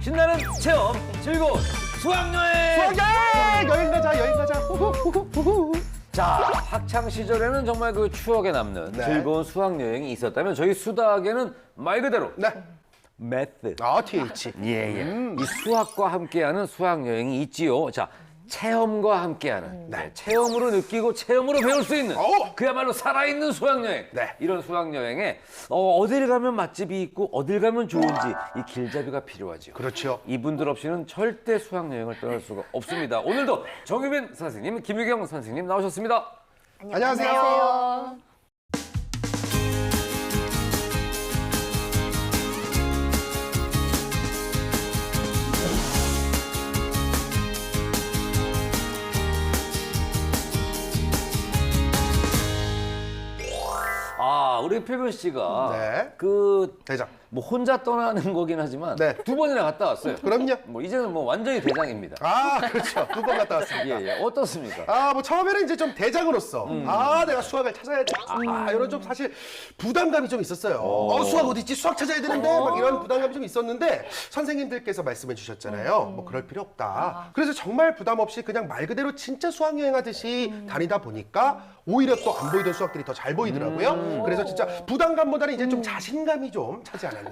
신나는 체험, 즐거운 수학여행! 수학여행! 여행 가자, 여행 가자. 후후후후. 자, 학창 시절에는 정말 그 추억에 남는 네. 즐거운 수학여행이 있었다면 저희 수다학에는 말 그대로 네. 매트. TH. 예. 이 수학과 함께하는 수학여행이 있지요. 자, 체험과 함께하는 체험으로 느끼고 체험으로 배울 수 있는 그야말로 살아있는 수학여행. 네. 이런 수학여행에 어딜 가면 맛집이 있고 어딜 가면 좋은지 이 길잡이가 필요하죠. 그렇죠. 이분들 없이는 절대 수학여행을 떠날 수가 없습니다. 오늘도 정유빈 선생님, 김유경 선생님 나오셨습니다. 안녕하세요. 아, 우리 필근 씨가 네. 그 대장. 뭐 혼자 떠나는 거긴 하지만 네. 2번이나 갔다 왔어요. 그럼요. 뭐 이제는 뭐 완전히 대장입니다. 그렇죠. 2번 갔다 왔습니다. 예. 어떻습니까? 뭐 처음에는 이제 좀 대장으로서 내가 수학을 찾아야 돼. 이런 좀 사실 부담감이 좀 있었어요. 수학 어디 있지? 수학 찾아야 되는데 막 이런 부담감이 좀 있었는데 선생님들께서 말씀해 주셨잖아요. 뭐 그럴 필요 없다. 그래서 정말 부담 없이 그냥 말 그대로 진짜 수학 여행하듯이 다니다 보니까 오히려 또 안 보이던 수학들이 더 잘 보이더라고요. 그래서 진짜 부담감보다는 이제 좀 자신감이 좀 차지 않았나.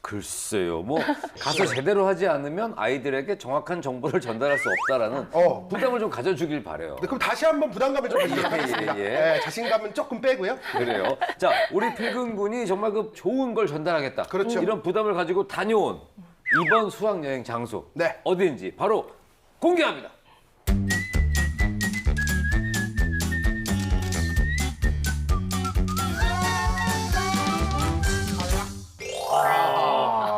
글쎄요. 뭐 가서 제대로 하지 않으면 아이들에게 정확한 정보를 전달할 수 없다라는 부담을 좀 가져주길 바래요. 네, 그럼 다시 한번 부담감을 좀 가지도록 하겠습니다. 예. 자신감은 조금 빼고요. 그래요. 자, 우리 필근 군이 정말 그 좋은 걸 전달하겠다. 그렇죠. 이런 부담을 가지고 다녀온 이번 수학여행 장소 네. 어디인지 바로 공개합니다.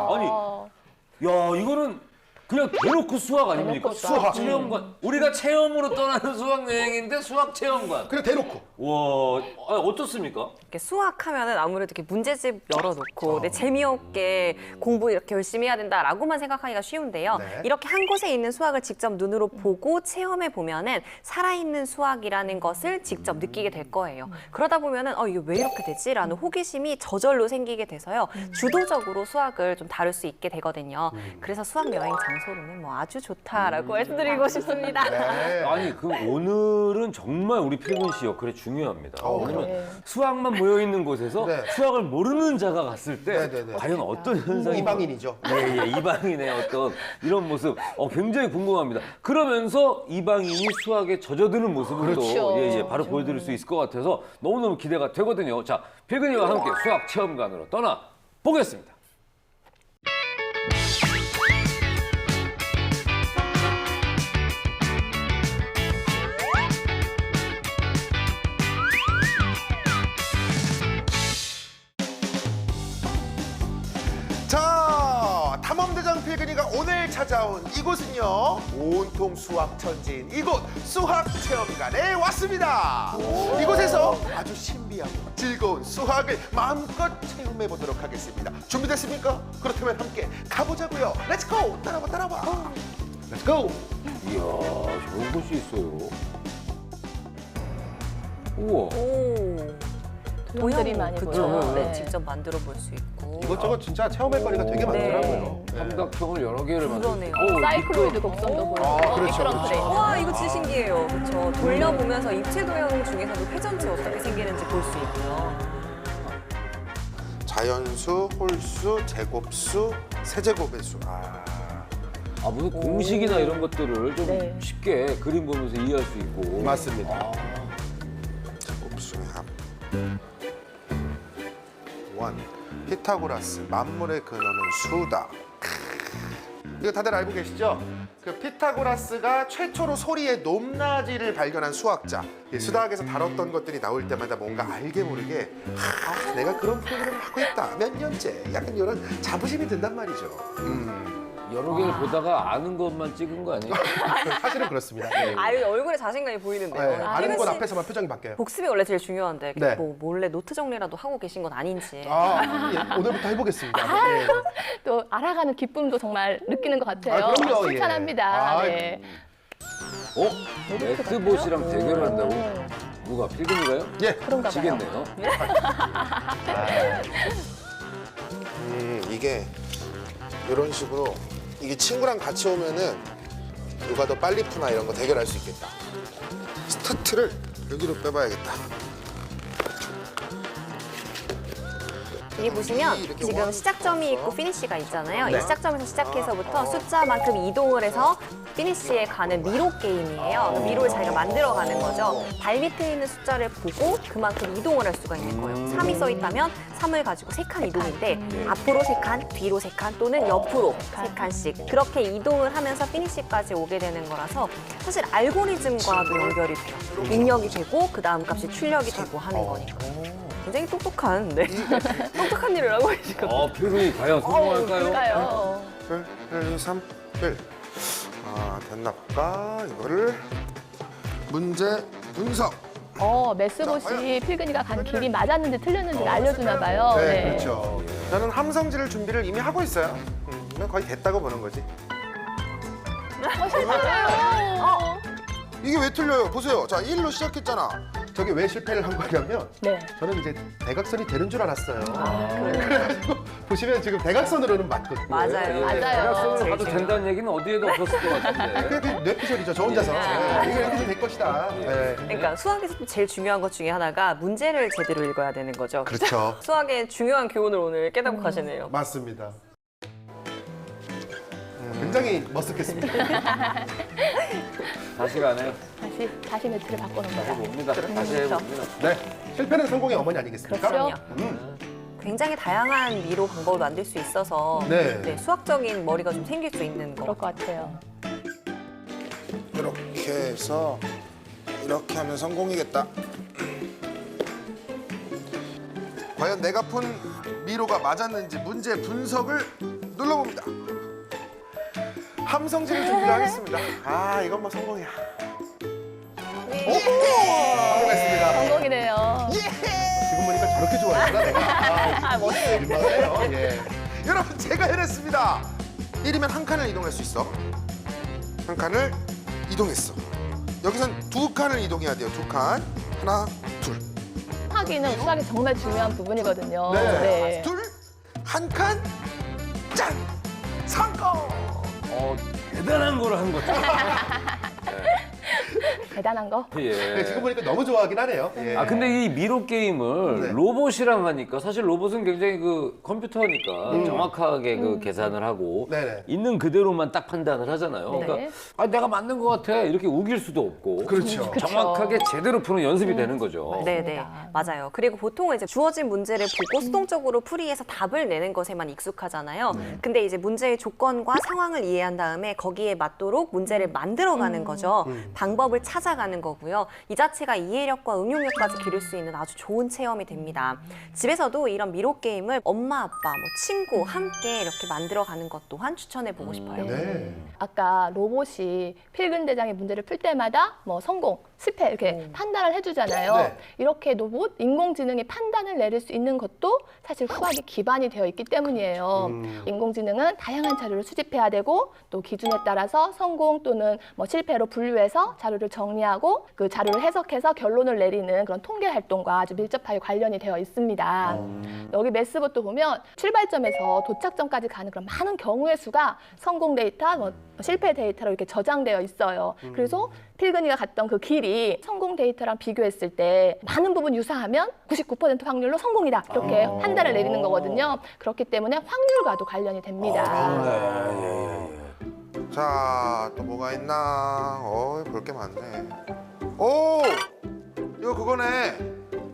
아니, 야, 이거는 그냥 대놓고 수학 아닙니까? 수학 체험관. 우리가 체험으로 떠나는 수학 여행인데 수학 체험관. 그냥 대놓고. 와, 어떻습니까? 이렇게 수학하면은 아무래도 이렇게 문제집 열어놓고 재미없게 공부 이렇게 열심히 해야 된다라고만 생각하기가 쉬운데요. 네. 이렇게 한 곳에 있는 수학을 직접 눈으로 보고 체험해 보면은 살아있는 수학이라는 것을 직접 느끼게 될 거예요. 그러다 보면은 이게 왜 이렇게 되지?라는 호기심이 저절로 생기게 돼서요. 주도적으로 수학을 좀 다룰 수 있게 되거든요. 그래서 수학 여행 장소로는 뭐 아주 좋다라고 말씀드리고 싶습니다. 네. 아니, 그 오늘은 정말 우리 필근 씨 역할이 중요합니다. 왜냐면 네. 수학만 모여 있는 곳에서 네. 수학을 모르는 자가 갔을 때 네. 과연 어떤 현상이 이방인이죠. 예, 이방인의 어떤 이런 모습 굉장히 궁금합니다. 그러면서 이방인이 수학에 젖어드는 모습을 또 바로 보여드릴 수 있을 것 같아서 너무너무 기대가 되거든요. 자, 필근이와 함께 수학 체험관으로 떠나 보겠습니다. 자, 탐험대장 필근이가 오늘 찾아온 이곳은요, 온통 수학 천지인 이곳 수학체험관에 왔습니다. 이곳에서 아주 신비하고 즐거운 수학을 마음껏 체험해 보도록 하겠습니다. 준비됐습니까? 그렇다면 함께 가보자고요. 렛츠고! 따라와. 렛츠고! 이야, 좋은 곳이 있어요. 우와. 돈들이 많이 그쵸. 보여요. 네, 네. 직접 만들어 볼 수 있고. 이것저것 진짜 체험할 거리가 되게 많더라고요. 네. 삼각형을 여러 개를 만들고. 그러네요. 사이클로이드 곡선도 보이고 그렇죠, 미끄럼 그렇죠. 트레인. 와, 이거 진짜 신기해요. 그렇죠. 돌려보면서 입체 도형 중에서도 회전체 어떻게 생기는지 볼 수 있고요. 자연수, 홀수, 제곱수, 세제곱의 수. 무슨 공식이나 이런 것들을 좀 네. 쉽게 그림 보면서 이해할 수 있고. 맞습니다. 제곱수의 합. 원. 피타고라스 만물의 근원은 수다. 이거 다들 알고 계시죠? 그 피타고라스가 최초로 소리의 높낮이를 발견한 수학자. 수다학에서 다뤘던 것들이 나올 때마다 뭔가 알게 모르게 내가 그런 프로그램을 하고 있다. 몇 년째. 약간 이런 자부심이 든단 말이죠. 여러 개를 보다가 아는 것만 찍은 거 아니에요? 사실은 그렇습니다. 아유, 얼굴에 자신감이 보이는데요. 네, 아는 것 필근 씨 앞에서만 표정이 바뀌어요. 복습이 원래 제일 중요한데 네. 뭐 몰래 노트 정리라도 하고 계신 건 아닌지. 오늘부터 해보겠습니다. 예. 또 알아가는 기쁨도 정말 느끼는 것 같아요. 그럼요. 칭찬합니다. 예. 네. 매트봇이랑 대결을 한다고? 누가? 필근이가요? 예. 그런가 봐요. 지겠네요. 이게 이런 식으로 이게 친구랑 같이 오면은 누가 더 빨리 푸나 이런 거 대결할 수 있겠다. 스타트를 여기로 빼봐야겠다. 여기 보시면 이렇게 지금 원, 시작점이 있고 투, 피니쉬가 있잖아요. 네. 이 시작점에서 시작해서부터 숫자만큼 이동을 해서 피니쉬에 가는 미로 게임이에요. 미로를 자기가 만들어가는 거죠. 발 밑에 있는 숫자를 보고 그만큼 이동을 할 수가 있는 거예요. 3이 써 있다면 3을 가지고 3칸 이동인데 앞으로 3칸, 뒤로 3칸 또는 옆으로 3칸씩 그렇게 이동을 하면서 피니쉬까지 오게 되는 거라서 사실 알고리즘과도 연결이 돼요. 능력이 되고 그 다음 값이 출력이 되고 하는 거니까. 굉장히 똑똑한, 네. 똑똑한 일을 하고 계시거든요. 필근이 과연 성공할까요? 그러니까요. 1, 2, 3, 1. 아, 됐나 볼까? 이거를 문제 분석. 메스봇이 필근이가 간 길이 맞았는지 틀렸는지를 알려주나 봐요. 네, 그렇죠. 저는 함성지를 준비를 이미 하고 있어요. 거의 됐다고 보는 거지. 실패해요. 이게 왜 틀려요? 보세요. 자, 1로 시작했잖아. 저게 왜 실패를 한 거냐면 네. 저는 이제 대각선이 되는 줄 알았어요. 그래가지고 보시면 지금 대각선으로는 맞거든요. 맞아요. 맞아요. 대학생을 가도 된다는 얘기는 어디에도 없었을 것 같은데. 그게 뇌피셜이죠. 저 혼자서. 네, 이거 이렇게 될 것이다. 네. 그러니까 수학에서 제일 중요한 것 중에 하나가 문제를 제대로 읽어야 되는 거죠. 그렇죠. 수학의 중요한 교훈을 오늘 깨닫고 가시네요. 맞습니다. 굉장히 머쓱했습니다. 다시 가네요. 다시 매트를 바꿔놓은 다시 거야. 봅니다. 다시 그렇죠. 해봅니다. 네, 실패는 성공의 어머니 아니겠습니까? 그렇죠. 굉장히 다양한 미로 방법을 만들 수 있어서 네. 수학적인 머리가 좀 생길 수 있는 거. 그럴 것 같아요. 이렇게 해서 이렇게 하면 성공이겠다. 과연 내가 푼 미로가 맞았는지 문제 분석을 눌러봅니다. 함성지를 준비를 하겠습니다. 아, 이건 뭐 성공이야. 성공했습니다. 성공이네요. 지금 보니까 저렇게 좋아하구나 내가. 멋있어요. 민망해요. 예. 여러분, 제가 해냈습니다. 1이면 한 칸을 이동할 수 있어. 한 칸을 이동했어. 여기선 두 칸을 이동해야 돼요. 두 칸. 하나, 둘. 수학이는 수학이 정말 중요한 부분이거든요. 네. 둘, 한 칸, 짠! 성공! 대단한 걸 한 거죠. 대단한 거. 네, 예. 지금 보니까 너무 좋아하긴 하네요. 예. 근데 이 미로 게임을 네. 로봇이랑 하니까 사실 로봇은 굉장히 그 컴퓨터니까 정확하게 그 계산을 하고 네네. 있는 그대로만 딱 판단을 하잖아요. 네. 그러니까 내가 맞는 것 같아 이렇게 우길 수도 없고 그렇죠. 정확하게 제대로 푸는 연습이 되는 거죠. 네네, 맞아요. 그리고 보통은 이제 주어진 문제를 보고 수동적으로 풀이해서 답을 내는 것에만 익숙하잖아요. 근데 이제 문제의 조건과 상황을 이해한 다음에 거기에 맞도록 문제를 만들어가는 거죠. 방법을 찾아가는 거고요. 이 자체가 이해력과 응용력까지 기를 수 있는 아주 좋은 체험이 됩니다. 집에서도 이런 미로 게임을 엄마, 아빠, 뭐 친구 함께 이렇게 만들어가는 것 또한 추천해보고 싶어요. 네. 아까 로봇이 필근 대장의 문제를 풀 때마다 뭐 성공, 실패 이렇게 판단을 해주잖아요. 네. 이렇게 로봇, 인공지능이 판단을 내릴 수 있는 것도 사실 수학이 기반이 되어 있기 때문이에요. 인공지능은 다양한 자료를 수집해야 되고 또 기준에 따라서 성공 또는 뭐 실패로 분류해서 자료를 정리하고 그 자료를 해석해서 결론을 내리는 그런 통계 활동과 아주 밀접하게 관련이 되어 있습니다. 여기 매스봇도 보면 출발점에서 도착점까지 가는 그런 많은 경우의 수가 성공 데이터, 뭐 실패 데이터로 이렇게 저장되어 있어요. 그래서 필근이가 갔던 그 길이 성공 데이터랑 비교했을 때 많은 부분 유사하면 99% 확률로 성공이다. 이렇게 판단을 내리는 거거든요. 그렇기 때문에 확률과도 관련이 됩니다. 자, 또 뭐가 있나? 볼 게 많네. 오! 이거 그거네.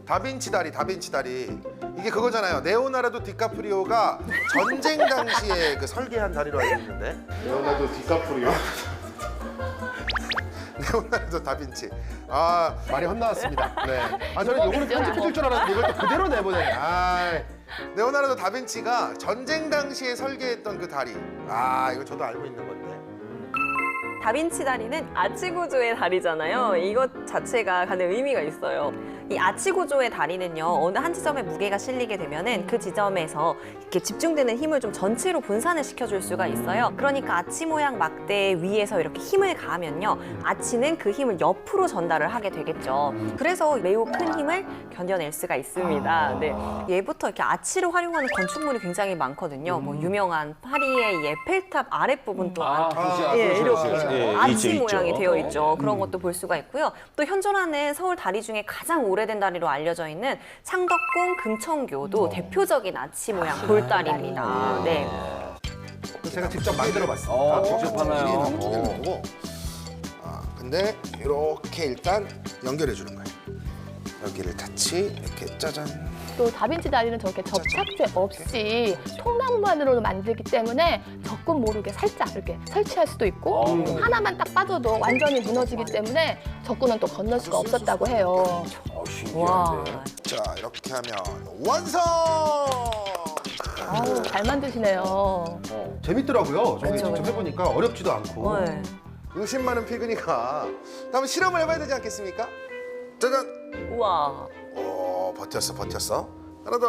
다빈치 다리, 다빈치 다리. 이게 그거잖아요. 레오나르도 디카프리오가 전쟁 당시에 그 설계한 다리로 알고 있는데. 레오나르도 디카프리오. 레오나르도 다빈치. 아, 말이 헛나왔습니다. 네. 저는 이거는 편집해줄 줄 알았는데 이걸 또 그대로 내보내. 레오나르도 다빈치가 전쟁 당시에 설계했던 그 다리. 이거 저도 알고 있는 건데. 다빈치 다리는 아치 구조의 다리잖아요. 이것 자체가 가는 의미가 있어요. 이 아치 구조의 다리는요, 어느 한 지점에 무게가 실리게 되면은 그 지점에서 이렇게 집중되는 힘을 좀 전체로 분산을 시켜줄 수가 있어요. 그러니까 아치 모양 막대 위에서 이렇게 힘을 가하면요, 아치는 그 힘을 옆으로 전달을 하게 되겠죠. 그래서 매우 큰 힘을 견뎌낼 수가 있습니다. 네. 얘부터 이렇게 아치를 활용하는 건축물이 굉장히 많거든요. 뭐 유명한 파리의 이 에펠탑 아랫부분 또한 예, 이렇게 아치 모양이 되어 있죠. 그런 것도 볼 수가 있고요. 또 현존하는 서울 다리 중에 가장 오래된 다리로 알려져 있는 창덕궁 금천교도 대표적인 아치 모양 돌다리입니다. 네. 제가 직접 만들어봤습니다. 직접 하나요? 길이는 거고. 근데 이렇게 일단 연결해 주는 거예요. 여기를 같이 이렇게 짜잔. 또 다빈치 다리는 저렇게 접착제 없이 통나무만으로 만들기 때문에 적금 모르게 살짝 이렇게 설치할 수도 있고 하나만 딱 빠져도 완전히 무너지기 때문에 적군은 또 건널 수가 없었다고 해요. 와. 자, 이렇게 하면 완성! 아우, 잘 만드시네요. 재밌더라고요. 저게 그쵸, 직접 그쵸. 해보니까 어렵지도 않고. 네. 의심 많은 필근이가 한번 실험을 해봐야 되지 않겠습니까? 짜잔! 우와. 버텼어. 하나 더.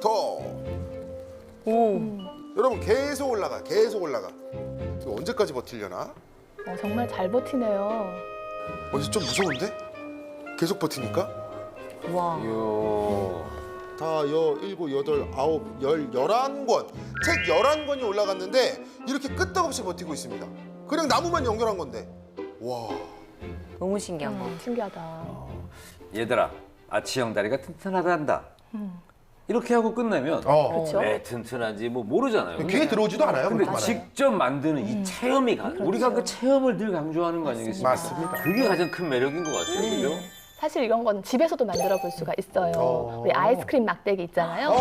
더. 여러분 계속 올라가. 이거 언제까지 버틸려나? 정말 잘 버티네요. 이제 좀 무서운데? 계속 버티니까? 와. 다, 일곱, 여덟, 아홉, 열, 11권. 책 11권이 올라갔는데 이렇게 끄떡없이 버티고 있습니다. 그냥 나무만 연결한 건데. 와. 너무 신기한 거. 신기하다. 얘들아, 아치형 다리가 튼튼하단다. 이렇게 하고 끝내면 그렇죠. 왜 튼튼한지 뭐 모르잖아요. 귀에 들어오지도 않아요. 근데 그렇게 말하면. 직접 만드는 이 체험이 우리가 그 체험을 늘 강조하는 거 아니겠습니까? 맞습니다. 그게 가장 큰 매력인 것 같아요. 그죠? 사실 이런 거는 집에서도 만들어 볼 수가 있어요. 우리 아이스크림 막대기 있잖아요.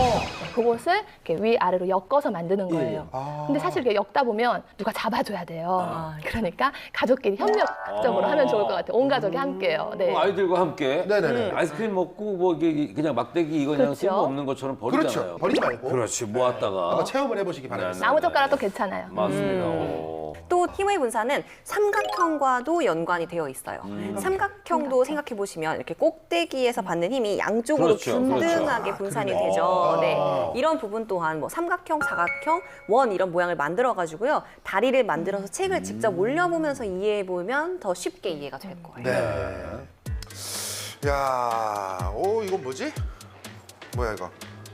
그것을 이렇게 위아래로 엮어서 만드는 거예요. 근데 사실 이렇게 엮다 보면 누가 잡아줘야 돼요. 그러니까 가족끼리 협력적으로 하면 좋을 것 같아요. 온 가족이 함께요. 네. 아이들과 함께 네네네. 아이스크림 먹고 뭐 이게 그냥 막대기 이거 그냥 그렇죠. 쓸모없는 것처럼 버리잖아요. 그렇죠. 버리지 말고. 그렇지, 모았다가. 한번 체험을 해보시기 바랍니다. 나무젓가락도 괜찮아요. 맞습니다. 또 힘의 분산은 삼각형과도 연관이 되어 있어요. 삼각형도 생각해 보시면 이렇게 꼭대기에서 받는 힘이 양쪽으로 그렇죠, 균등하게 분산이 되죠. 네. 이런 부분 또한 뭐 삼각형, 사각형, 원 이런 모양을 만들어 가지고요. 다리를 만들어서 책을 직접 올려보면서 이해해 보면 더 쉽게 이해가 될 거예요. 네. 야, 이건 뭐지? 뭐야 이거?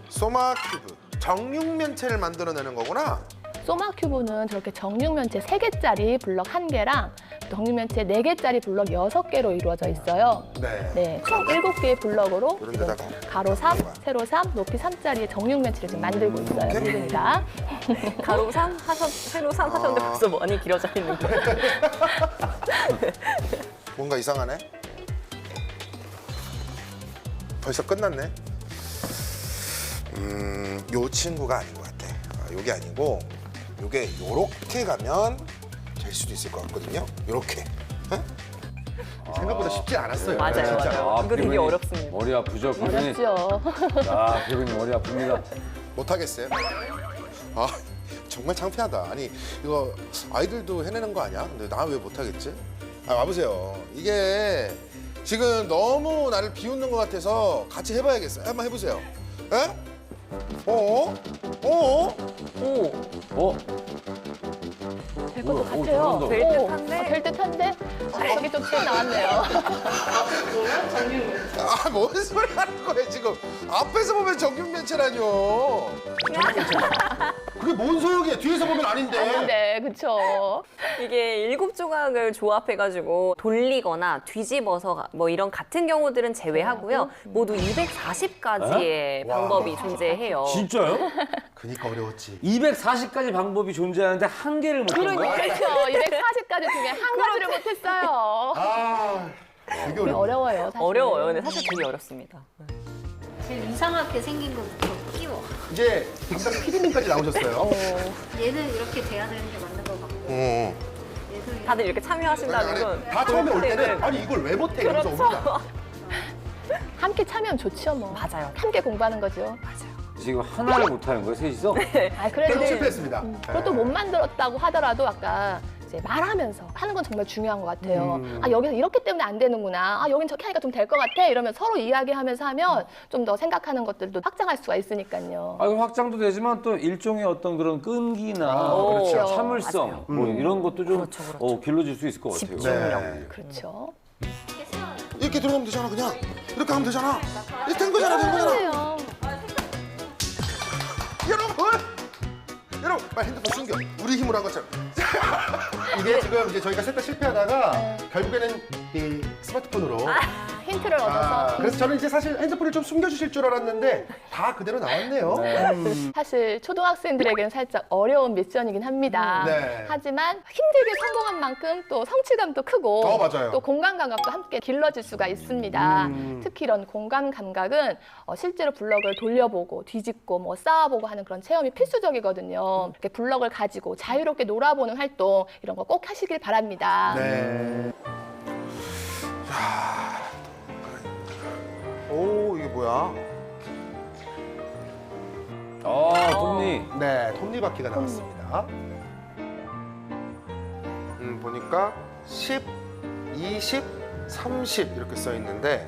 소마 큐브. 정육면체를 만들어내는 거구나. 소마 큐브는 저렇게 정육면체 3개짜리 블럭 1개랑 정육면체 4개짜리 블럭 6개로 이루어져 있어요. 네. 네, 총 7개의 블럭으로 이런 지금 데다가 가로 3, 세로 3, 높이 3짜리의 정육면체를 지금 만들고 있어요. 지금입니다. 가로 3, 세로 3 하셨는데 벌써 많이 길어져 있는 거예요. 뭔가 이상하네. 벌써 끝났네. 요 친구가 아닌 것 같아. 요게 아니고 요게 요렇게 가면 될 수도 있을 것 같거든요. 요렇게. 생각보다 쉽지 않았어요. 맞아요, 진짜. 맞아요. 이거 되게 피부님 어렵습니다. 머리 아프죠, 피부님? 어렵죠. 피부님 머리 아픕니다. 못하겠어요? 정말 창피하다. 아니 이거 아이들도 해내는 거 아니야? 근데 나 왜 못하겠지? 와보세요. 이게 지금 너무 나를 비웃는 것 같아서 같이 해봐야겠어요. 한번 해보세요. 에? 오, 될 것도 뭐야, 같아요. 잘한다. 될 듯한데? 될 듯한데? 여기 좀 튀어나왔네요. 뭔 소리 하는 거예요 지금? 앞에서 보면 정육면체라뇨. 그게 뭔 소용이야? 뒤에서 보면 아닌데. 네, 그렇죠. 이게 7조각을 조합해가지고 돌리거나 뒤집어서 뭐 이런 같은 경우들은 제외하고요. 모두 240가지의 방법이 존재해요. 진짜요? 그니까 어려웠지. 240가지 방법이 존재하는데 한 개를 못 한 거야? 그렇죠. 240가지 중에 한 가지를 못했어요. 되게 어려워. 어려워요. 사실. 어려워요. 근데 사실 되게 어렵습니다. 제일 이상하게 생긴 것부터 끼워. 이제 담당 PD님까지 나오셨어요. 얘는 이렇게 돼야 되는 게 맞는 것 같고 어. 얘도 다들 이렇게 참여하신다는 건 다 처음에 올 때는 아니 이걸 왜 못해? 이러면서 옵니다. 함께 참여하면 좋죠, 뭐. 맞아요. 함께 공부하는 거죠. 지금 하나를 못 하는 거예요, 셋이서? 그래도 실패했습니다. 그것도 못 만들었다고 하더라도 아까 이제 말하면서 하는 건 정말 중요한 것 같아요. 아, 여기서 이렇기 때문에 안 되는구나. 아, 여긴 저렇게 하니까 좀 될 것 같아. 이러면 서로 이야기하면서 하면 좀 더 생각하는 것들도 확장할 수가 있으니까요. 아, 확장도 되지만 또 일종의 어떤 그런 끈기나 그렇죠. 참을성 뭐 이런 것도 좀 길러질 수 있을 것 같아요. 집중력. 네. 그렇죠. 이렇게 들어가면 되잖아 그냥. 이렇게 하면 되잖아. 이렇게 된 거잖아 된 거잖아. 그래요. 여러분 빨리 핸드폰 숨겨. 우리 힘으로 한 것처럼. 이게 지금 이제 저희가 셋 다 실패하다가 결국에는 이 스마트폰으로. 힌트를 얻어서. 그래서 저는 이제 사실 핸드폰을 좀 숨겨주실 줄 알았는데 다 그대로 나왔네요. 사실 초등학생들에게는 살짝 어려운 미션이긴 합니다. 네. 하지만 힘들게 성공한 만큼 또 성취감도 크고 맞아요. 또 공감 감각도 함께 길러질 수가 있습니다. 특히 이런 공감 감각은 실제로 블럭을 돌려보고 뒤집고 뭐 쌓아보고 하는 그런 체험이 필수적이거든요. 이렇게 블럭을 가지고 자유롭게 놀아보는 활동 이런 거 꼭 하시길 바랍니다. 네. 오 이게 뭐야? 톱니. 네, 톱니바퀴가 나왔습니다. 보니까 10, 20, 30 이렇게 써 있는데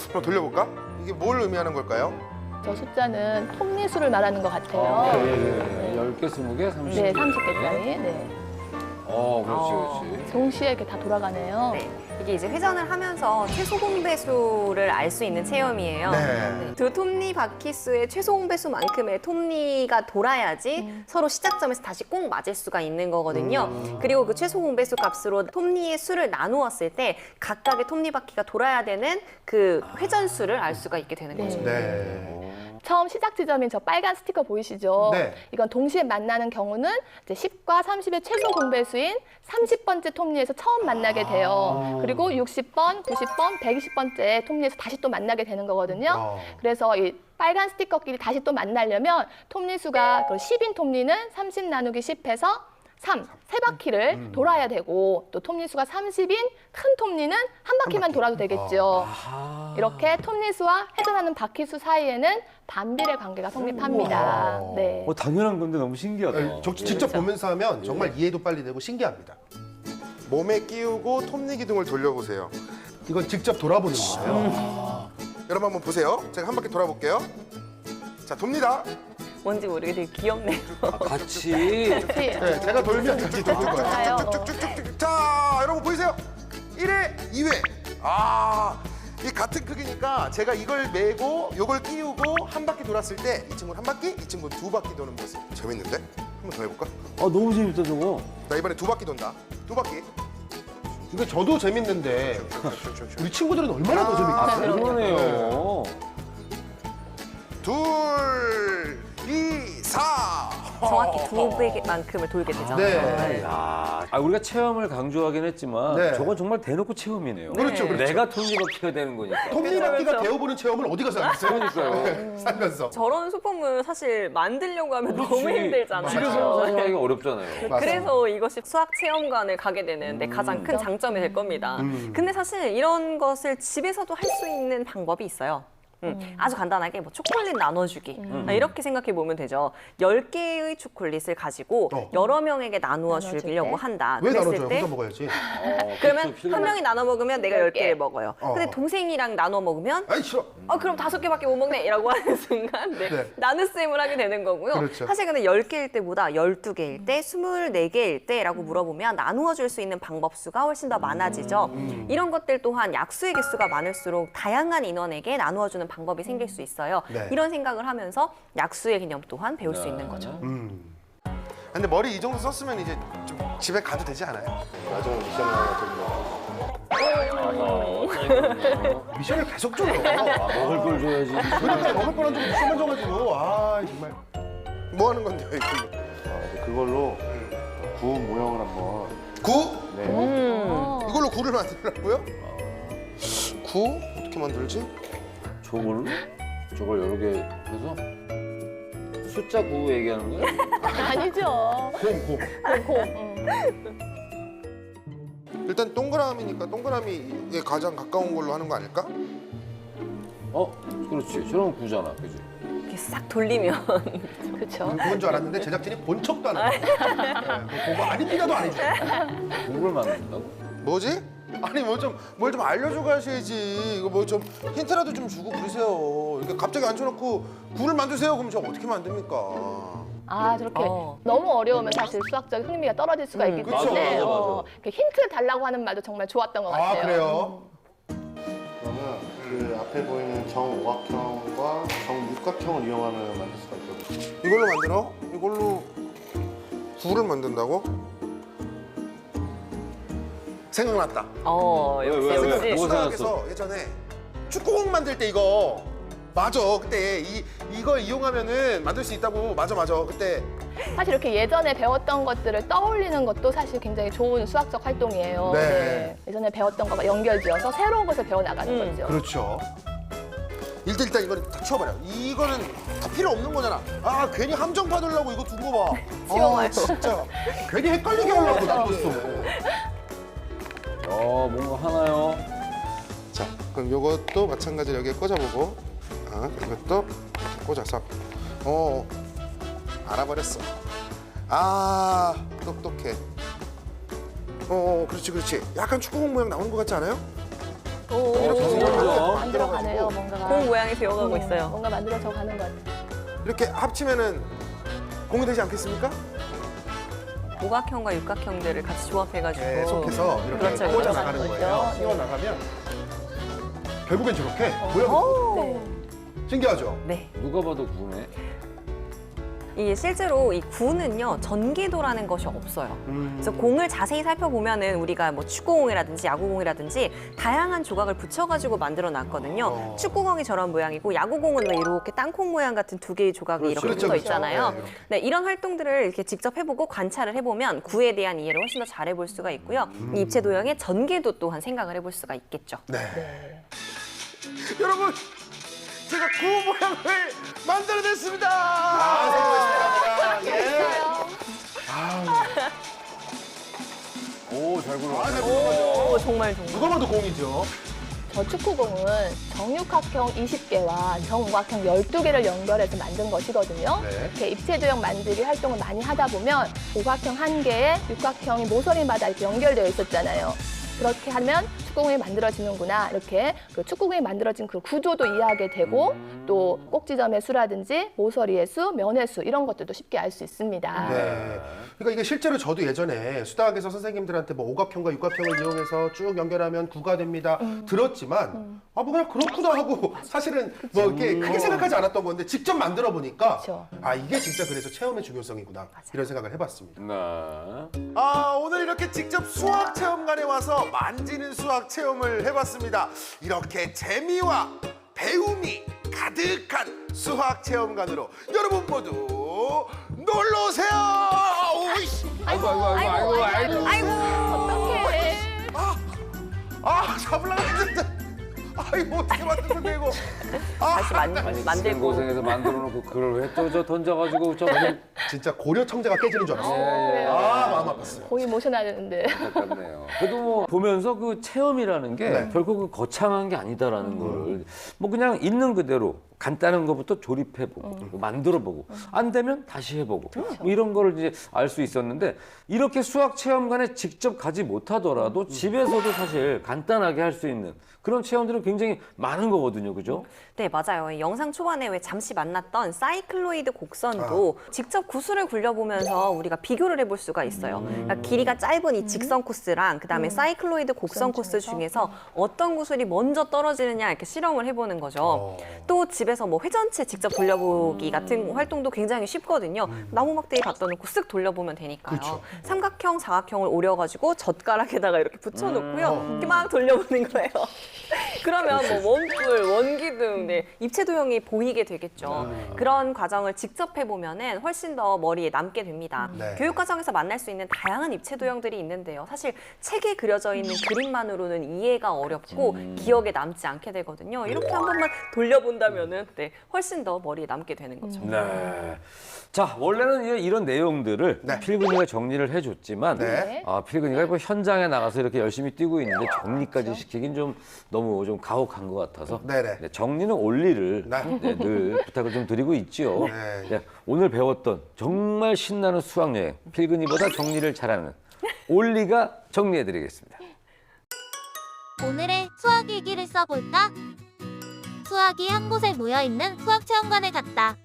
한번 돌려볼까? 이게 뭘 의미하는 걸까요? 저 숫자는 톱니수를 말하는 것 같아요. 네. 10개, 20개, 30개. 네, 30개짜리. 네. 그렇지, 그렇지. 동시에 이렇게 다 돌아가네요. 네. 이게 이제 회전을 하면서 최소 공배수를 알 수 있는 체험이에요. 네. 그 톱니바퀴수의 최소 공배수만큼의 톱니가 돌아야지 서로 시작점에서 다시 꼭 맞을 수가 있는 거거든요. 그리고 그 최소 공배수 값으로 톱니의 수를 나누었을 때 각각의 톱니바퀴가 돌아야 되는 그 회전수를 알 수가 있게 되는 거죠. 네. 처음 시작 지점인 저 빨간 스티커 보이시죠? 네. 이건 동시에 만나는 경우는 이제 10과 30의 최소 공배수인 30번째 톱니에서 처음 만나게 돼요. 그리고 60번, 90번, 120번째 톱니에서 다시 또 만나게 되는 거거든요. 그래서 이 빨간 스티커끼리 다시 또 만나려면 톱니 수가 10인 톱니는 30 나누기 10해서 3, 세 바퀴를 돌아야 되고 또 톱니 수가 30인 큰 톱니는 한 바퀴만 돌아도 되겠죠. 이렇게 톱니 수와 회전하는 바퀴 수 사이에는 반비례 관계가 성립합니다. 네. 당연한 건데 너무 신기하다. 직접 보면서 하면 정말 이해도 빨리 되고 신기합니다. 몸에 끼우고 톱니 기둥을 돌려보세요. 이건 직접 돌아보는 거예요. 여러분 한번 보세요. 제가 한 바퀴 돌아볼게요. 자 돕니다. 뭔지 모르게 되게 귀엽네요. 같이. 네, 제가 돌면 같이 도는 거예요. 좋아요. 쭉쭉쭉쭉. 자 여러분 보이세요? 1회, 2회. 이 같은 크기니까 제가 이걸 메고 요걸 끼우고 한 바퀴 돌았을 때 이 친구는 한 바퀴, 이 친구는 두 바퀴 도는 모습. 재밌는데? 한 번 더 해볼까? 너무 재밌다, 저거. 나 이번에 두 바퀴 돈다. 두 바퀴. 이게 저도 재밌는데 우리 친구들은 얼마나 더 재밌겠어요? 그러네요. 둘, 2, 4. 정확히 두 배만큼을 돌게 되죠. 네. 우리가 체험을 강조하긴 했지만 네. 저건 정말 대놓고 체험이네요. 그렇죠, 그렇죠. 내가 톱니바퀴가 되는 거니까. 톱니바퀴가 되어보는 체험을 어디 가서 하겠어요? 그러니까요. 살면서. 저런 소품은 사실 만들려고 하면 너무 그렇지. 힘들잖아요. 집에서 사실 하기가 어렵잖아요. 그래서 이것이 수학 체험관을 가게 되는데 가장 큰 장점이 될 겁니다. 근데 사실 이런 것을 집에서도 할 수 있는 방법이 있어요. 아주 간단하게 뭐 초콜릿 나눠주기 이렇게 생각해 보면 되죠. 10개의 초콜릿을 가지고 여러 명에게 나누어 나눠줄 주려고 때? 한다. 왜 그랬을 나눠줘요? 때 혼자 먹어야지. 그러면 한 명이 나눠 먹으면 내가 10개를 먹어요. 어. 근데 동생이랑 나눠 먹으면 아니 싫어. 그럼 5개밖에 못 먹네 이라고 하는 순간 네. 나눗셈을 하게 되는 거고요. 그렇죠. 사실 근데 10개일 때보다 12개일 때, 24개일 때라고 물어보면 나누어 줄 수 있는 방법 수가 훨씬 더 많아지죠. 이런 것들 또한 약수의 개수가 많을수록 다양한 인원에게 나누어 주는 방법이 생길 수 있어요. 네. 이런 생각을 하면서 약수의 개념 또한 배울 수 있는 거죠. 근데 머리 이 정도 썼으면 이제 좀 집에 가도 되지 않아요? 나중에 미션 하나 미션을 계속 줘요. 먹을 걸 줘야지. 그러니까 먹을 거란 좀 미션만 줘가지고 정말. 뭐 하는 건데요, 이거? 그걸로 구운 모형을 한번. 구? 네. 이걸로 구를 만들라고요? 구? 어떻게 만들지? 저걸 여러 개 해서 숫자 9 얘기하는 거야? 아니죠. 곰. 일단 동그라미니까 동그라미에 가장 가까운 걸로 하는 거 아닐까? 그렇지. 저런 9잖아, 그지? 이렇게 싹 돌리면 그렇죠. 그건 줄 알았는데 제작진이 본 척도 안 하고 그거 아닙니다도 안 해주죠. 국을 만든다고? 뭐지? 아니 뭘 좀 알려줘 가셔야지. 이거 뭐 좀 힌트라도 좀 주고 그러세요. 이렇게 갑자기 앉혀놓고 굴을 만드세요. 그럼 저 어떻게 만듭니까? 아, 저렇게 어. 너무 어려우면 사실 수학적 흥미가 떨어질 수가 있기 그쵸. 때문에 맞아, 맞아. 이렇게 힌트 달라고 하는 말도 정말 좋았던 것 같아요. 아 그래요? 그러면 그 앞에 보이는 정오각형과 정육각형을 이용하면 만들 수가 있거든요. 이걸로 만들어? 이걸로 굴을 만든다고? 생각났다. 왜? 생각났다. 뭐 수학에서 예전에 축구공 만들 때 이거 맞아. 그때 이거 이용하면은 만들 수 있다고. 맞아. 그때 사실 이렇게 예전에 배웠던 것들을 떠올리는 것도 사실 굉장히 좋은 수학적 활동이에요. 네. 예전에 배웠던 거가 연결지어서 새로운 것을 배워나가는 거죠. 그렇죠. 일단 이거는 다 치워버려. 이거는 다 필요 없는 거잖아. 아 괜히 함정 받으려고 이거 둔 거 봐. 치워봐요. 진짜. 괜히 헷갈리게 하려고 놔뒀어. 뭔가 하나요? 자 그럼 요것도 마찬가지로 여기에 꽂아보고 이것도 꽂아서 알아버렸어. 아 똑똑해. 그렇지. 약간 축구공 모양 나오는 것 같지 않아요? 이렇게 생겼죠. 만들어가네요, 뭔가가. 공 모양이 되어가고 있어요. 뭔가 만들어져 가는 것 같아요. 이렇게 합치면은 공이 되지 않겠습니까? 오각형과 육각형들을 같이 조합해가지고 계속해서 이렇게 그렇죠, 꽂아 그렇죠. 나가는 거예요. 거죠. 띄워 나가면 결국엔 저렇게 모양이 네. 신기하죠. 네. 누가 봐도 구네. 이게 실제로 이 구는요 전개도라는 것이 없어요. 그래서 공을 자세히 살펴보면은 우리가 뭐 축구공이라든지 야구공이라든지 다양한 조각을 붙여가지고 만들어 놨거든요. 축구공이 저런 모양이고 야구공은 왜 이렇게 땅콩 모양 같은 두 개의 조각이 이렇게 그렇죠, 붙어 그렇죠. 있잖아요. 네, 이렇게. 네, 이런 활동들을 이렇게 직접 해보고 관찰을 해보면 구에 대한 이해를 훨씬 더 잘해볼 수가 있고요. 이 입체 도형의 전개도 또한 생각을 해볼 수가 있겠죠. 여러분 제가 구 모양을 만들어냈습니다. 잘 굴러. 오, 정말. 누가 봐도 공이죠. 저 축구공은 정육각형 20개와 정오각형 12개를 연결해서 만든 것이거든요. 네. 이렇게 입체 도형 만들기 활동을 많이 하다 보면 오각형 1개에 육각형이 모서리마다 이렇게 연결되어 있었잖아요. 그렇게 하면 축구공이 만들어지는구나. 이렇게 그 축구공이 만들어진 그 구조도 이해하게 되고 또 꼭지점의 수라든지 모서리의 수, 면의 수 이런 것들도 쉽게 알 수 있습니다. 네. 그러니까 이게 실제로 저도 예전에 수학에서 선생님들한테 뭐 오각형과 육각형을 이용해서 쭉 연결하면 구가 됩니다. 들었지만 뭐 그냥 그렇구나 하고 사실은 뭐 이렇게 크게 생각하지 않았던 건데 직접 만들어 보니까 그렇죠. 이게 진짜 그래서 체험의 중요성이구나 이런 생각을 해봤습니다. 네. 오늘 이렇게 직접 수학 체험관에 와서 만지는 수학 체험을 해봤습니다. 이렇게 재미와 배움이 가득한 수학 체험관으로 여러분 모두 놀러 오세요. 오이씨. 아이고. 어떡해. 잡으려고 했는데. 이거 어떻게 만든 건데 이거. 다시 아니 만들고. 고생해서 만들어놓고 그걸 왜 또 저 던져가지고 저 그냥 진짜 고려 청자가 깨지는 줄 알았어요. 마음 아팠어요. 공이 모셔놔야 되는데. 안타깝네요. 그래도 뭐 보면서 그 체험이라는 게 결코 그 거창한 게 아니다라는 거를 뭐 그냥 있는 그대로 간단한 것부터 조립해보고 뭐 만들어보고 안 되면 다시 해보고 뭐 이런 거를 이제 알 수 있었는데 이렇게 수학 체험관에 직접 가지 못하더라도 집에서도 사실 간단하게 할 수 있는 그런 체험들은 굉장히 많은 거거든요, 그죠? 네, 맞아요. 이 영상 초반에 왜 잠시 만났던 사이클로이드 곡선도 직접 구슬을 굴려보면서 우리가 비교를 해볼 수가 있어요. 그러니까 길이가 짧은 이 직선 코스랑 그다음에 사이클로이드 곡선 코스 중에서 어떤 구슬이 먼저 떨어지느냐 이렇게 실험을 해보는 거죠. 또 집에서 뭐 회전체 직접 돌려보기 같은 활동도 굉장히 쉽거든요. 나무 막대기 갖다 놓고 쓱 돌려보면 되니까요. 그렇죠. 삼각형, 사각형을 오려가지고 젓가락에다가 이렇게 붙여놓고요. 이렇게 막 돌려보는 거예요. 그러면 뭐 원뿔, 원기둥, 네, 입체 도형이 보이게 되겠죠. 그런 과정을 직접 해보면은 훨씬 더 머리에 남게 됩니다. 네. 교육 과정에서 만날 수 있는 다양한 입체 도형들이 있는데요. 사실 책에 그려져 있는 그림만으로는 이해가 어렵고 기억에 남지 않게 되거든요. 이렇게 한 번만 돌려본다면은 네, 훨씬 더 머리에 남게 되는 거죠. 네. 자, 원래는 이런 내용들을 네. 필근이가 정리를 해줬지만 네. 필근이가 뭐 현장에 나가서 이렇게 열심히 뛰고 있는데 정리까지 시키긴 좀 너무 좀 가혹한 것 같아서 네네. 네, 정리는 올리를 네. 네, 늘 부탁을 좀 드리고 있죠. 네. 네, 오늘 배웠던 정말 신나는 수학여행, 필근이보다 정리를 잘하는 올리가 정리해드리겠습니다. 오늘의 수학 일기를 써볼까? 수학이 한 곳에 모여있는 수학체험관에 갔다.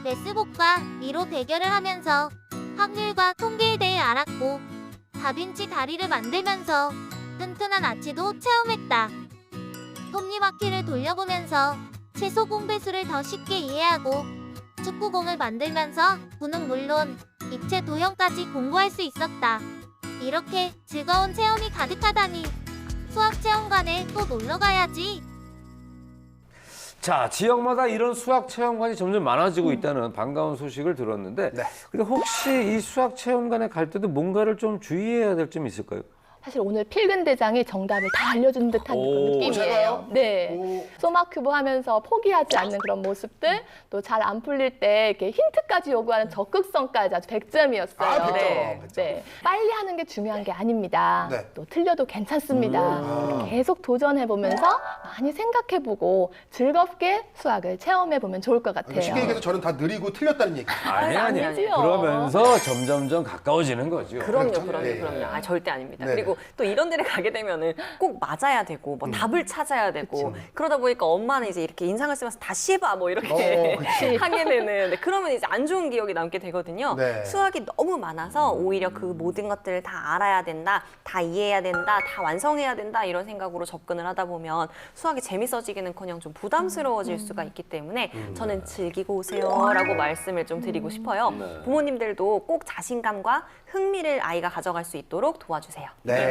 레스복과 미로 대결을 하면서 확률과 통계에 대해 알았고 다빈치 다리를 만들면서 튼튼한 아치도 체험했다. 톱니바퀴를 돌려보면서 채소 공배수를 더 쉽게 이해하고 축구공을 만들면서 구는 물론 입체 도형까지 공부할 수 있었다. 이렇게 즐거운 체험이 가득하다니 수학체험관에 또 놀러가야지. 자, 지역마다 이런 수학체험관이 점점 많아지고 있다는 반가운 소식을 들었는데 네. 근데 혹시 이 수학체험관에 갈 때도 뭔가를 좀 주의해야 될 점이 있을까요? 사실 오늘 필근 대장이 정답을 다 알려준 듯한 그런 오, 느낌이에요. 제가요? 네. 오. 소마큐브 하면서 포기하지 않는 그런 모습들, 또 잘 안 풀릴 때 이렇게 힌트까지 요구하는 적극성까지 아주 100점이었어요. 아, 100점, 네. 100점. 네. 빨리 하는 게 중요한 게 아닙니다. 네. 또 틀려도 괜찮습니다. 계속 도전해보면서 많이 생각해보고 즐겁게 수학을 체험해보면 좋을 것 같아요. 쉽게 얘기해서 저는 다 느리고 틀렸다는 얘기. 아니에요. 아니지요. 그러면서 점점점 가까워지는 거죠. 그럼요, 그렇죠. 그럼요, 예. 그럼요. 아, 절대 아닙니다. 네. 그리고 또 이런 데를 가게 되면은 꼭 맞아야 되고, 뭐 답을 찾아야 되고, 그러다 보니까 엄마는 이제 이렇게 인상을 쓰면서 다시 해봐, 뭐 이렇게 그치. 하게 되는. 네, 그러면 이제 안 좋은 기억이 남게 되거든요. 네. 수학이 너무 많아서 오히려 그 모든 것들을 다 알아야 된다, 다 이해해야 된다, 다 완성해야 된다 이런 생각으로 접근을 하다 보면 수학이 재밌어지기는커녕 좀 부담스러워질 수가 있기 때문에 저는 즐기고 오세요라고 말씀을 좀 드리고 싶어요. 네. 부모님들도 꼭 자신감과 흥미를 아이가 가져갈 수 있도록 도와주세요. 네.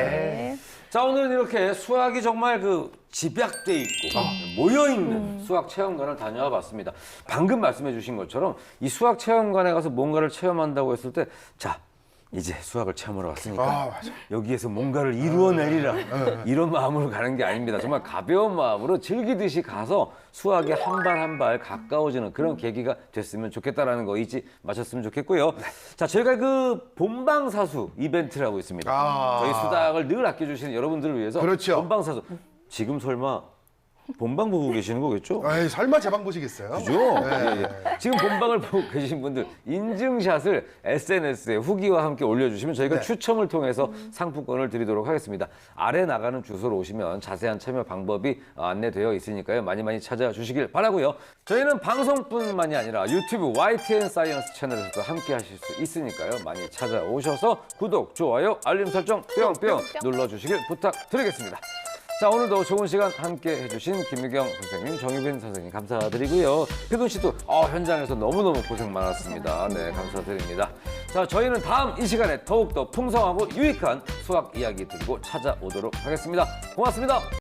자, 오늘은 이렇게 수학이 정말 그 집약돼 있고 모여있는 수학 체험관을 다녀와 봤습니다. 방금 말씀해 주신 것처럼 이 수학 체험관에 가서 뭔가를 체험한다고 했을 때 자, 이제 수학을 체험하러 왔으니까 아, 맞아. 여기에서 뭔가를 이루어내리라 이런 마음으로 가는 게 아닙니다. 정말 가벼운 마음으로 즐기듯이 가서 수학에 한 발 한 발 가까워지는 그런 계기가 됐으면 좋겠다라는 거 잊지 마셨으면 좋겠고요. 자, 저희가 그 본방사수 이벤트를 하고 있습니다. 아. 저희 수닥을 늘 아껴주시는 여러분들을 위해서 그렇죠. 본방사수. 지금 설마 본방 보고 계시는 거겠죠? 에이, 설마 제 방 보시겠어요? 그죠? 네. 예, 예. 지금 본방을 보고 계신 분들 인증샷을 SNS에 후기와 함께 올려주시면 저희가 네. 추첨을 통해서 상품권을 드리도록 하겠습니다. 아래 나가는 주소로 오시면 자세한 참여 방법이 안내되어 있으니까요. 많이 많이 찾아주시길 바라고요. 저희는 방송뿐만이 아니라 유튜브 YTN 사이언스 채널에서도 함께 하실 수 있으니까요. 많이 찾아오셔서 구독, 좋아요, 알림 설정 뿅뿅 눌러주시길 부탁드리겠습니다. 자, 오늘도 좋은 시간 함께 해주신 김유경 선생님, 정유빈 선생님 감사드리고요. 필근 씨도 현장에서 너무너무 고생 많았습니다. 네, 감사드립니다. 자, 저희는 다음 이 시간에 더욱더 풍성하고 유익한 수학 이야기 드리고 찾아오도록 하겠습니다. 고맙습니다.